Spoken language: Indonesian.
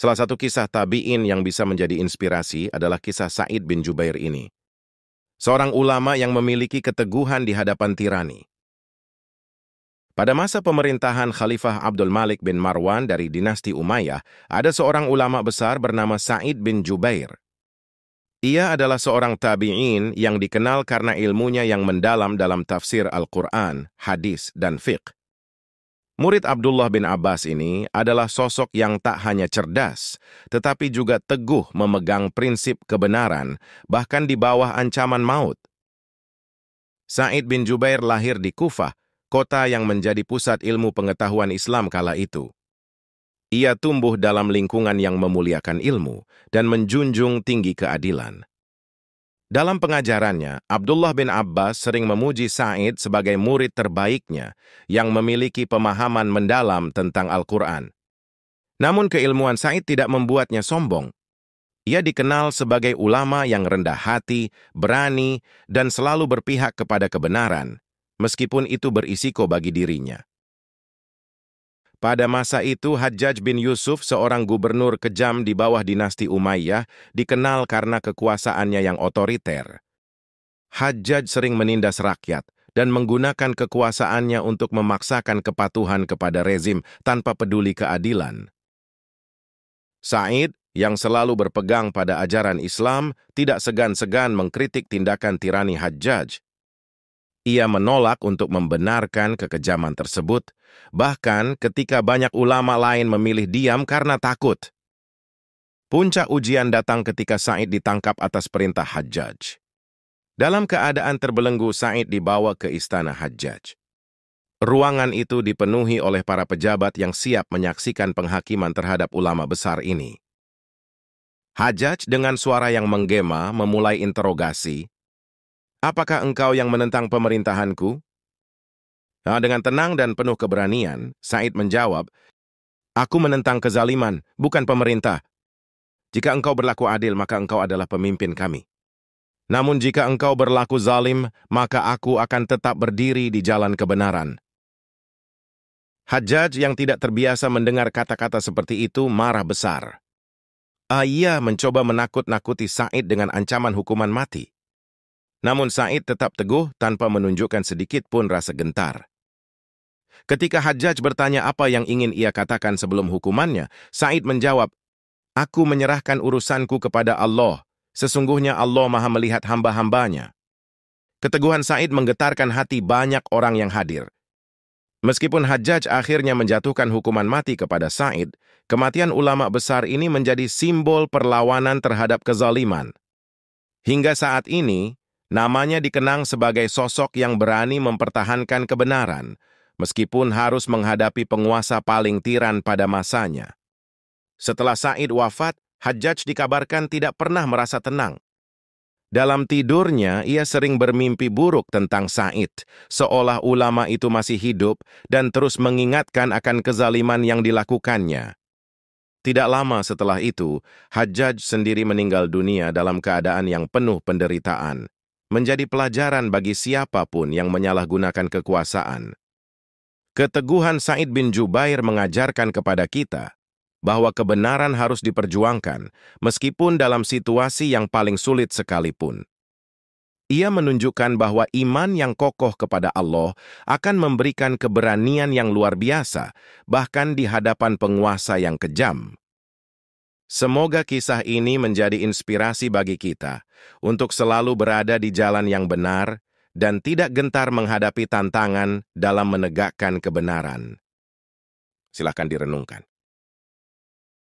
Salah satu kisah tabi'in yang bisa menjadi inspirasi adalah kisah Sa'id bin Jubair ini. Seorang ulama yang memiliki keteguhan di hadapan tirani. Pada masa pemerintahan Khalifah Abdul Malik bin Marwan dari dinasti Umayyah, ada seorang ulama besar bernama Sa'id bin Jubair. Ia adalah seorang tabi'in yang dikenal karena ilmunya yang mendalam dalam tafsir Al-Quran, hadis, dan fiqh. Murid Abdullah bin Abbas ini adalah sosok yang tak hanya cerdas, tetapi juga teguh memegang prinsip kebenaran, bahkan di bawah ancaman maut. Sa'id bin Jubair lahir di Kufah, kota yang menjadi pusat ilmu pengetahuan Islam kala itu. Ia tumbuh dalam lingkungan yang memuliakan ilmu dan menjunjung tinggi keadilan. Dalam pengajarannya, Abdullah bin Abbas sering memuji Sa'id sebagai murid terbaiknya yang memiliki pemahaman mendalam tentang Al-Quran. Namun keilmuan Sa'id tidak membuatnya sombong. Ia dikenal sebagai ulama yang rendah hati, berani, dan selalu berpihak kepada kebenaran, meskipun itu berisiko bagi dirinya. Pada masa itu, Hajjaj bin Yusuf, seorang gubernur kejam di bawah dinasti Umayyah, dikenal karena kekuasaannya yang otoriter. Hajjaj sering menindas rakyat dan menggunakan kekuasaannya untuk memaksakan kepatuhan kepada rezim tanpa peduli keadilan. Sa'id, yang selalu berpegang pada ajaran Islam, tidak segan-segan mengkritik tindakan tirani Hajjaj. Ia menolak untuk membenarkan kekejaman tersebut, bahkan ketika banyak ulama lain memilih diam karena takut. Puncak ujian datang ketika Sa'id ditangkap atas perintah Hajjaj. Dalam keadaan terbelenggu, Sa'id dibawa ke istana Hajjaj. Ruangan itu dipenuhi oleh para pejabat yang siap menyaksikan penghakiman terhadap ulama besar ini. Hajjaj dengan suara yang menggema memulai interogasi. "Apakah engkau yang menentang pemerintahanku?" Dengan tenang dan penuh keberanian, Sa'id menjawab, "Aku menentang kezaliman, bukan pemerintah. Jika engkau berlaku adil, maka engkau adalah pemimpin kami. Namun jika engkau berlaku zalim, maka aku akan tetap berdiri di jalan kebenaran." Hajjaj yang tidak terbiasa mendengar kata-kata seperti itu marah besar. Ia mencoba menakut-nakuti Sa'id dengan ancaman hukuman mati. Namun Sa'id tetap teguh tanpa menunjukkan sedikit pun rasa gentar. Ketika Hajjaj bertanya apa yang ingin ia katakan sebelum hukumannya, Sa'id menjawab, "Aku menyerahkan urusanku kepada Allah. Sesungguhnya Allah Maha melihat hamba-hambanya." Keteguhan Sa'id menggetarkan hati banyak orang yang hadir. Meskipun Hajjaj akhirnya menjatuhkan hukuman mati kepada Sa'id, kematian ulama besar ini menjadi simbol perlawanan terhadap kezaliman. Hingga saat ini, namanya dikenang sebagai sosok yang berani mempertahankan kebenaran, meskipun harus menghadapi penguasa paling tiran pada masanya. Setelah Sa'id wafat, Hajjaj dikabarkan tidak pernah merasa tenang. Dalam tidurnya, ia sering bermimpi buruk tentang Sa'id, seolah ulama itu masih hidup dan terus mengingatkan akan kezaliman yang dilakukannya. Tidak lama setelah itu, Hajjaj sendiri meninggal dunia dalam keadaan yang penuh penderitaan, menjadi pelajaran bagi siapapun yang menyalahgunakan kekuasaan. Keteguhan Sa'id bin Jubair mengajarkan kepada kita bahwa kebenaran harus diperjuangkan, meskipun dalam situasi yang paling sulit sekalipun. Ia menunjukkan bahwa iman yang kokoh kepada Allah akan memberikan keberanian yang luar biasa, bahkan di hadapan penguasa yang kejam. Semoga kisah ini menjadi inspirasi bagi kita untuk selalu berada di jalan yang benar dan tidak gentar menghadapi tantangan dalam menegakkan kebenaran. Silakan direnungkan.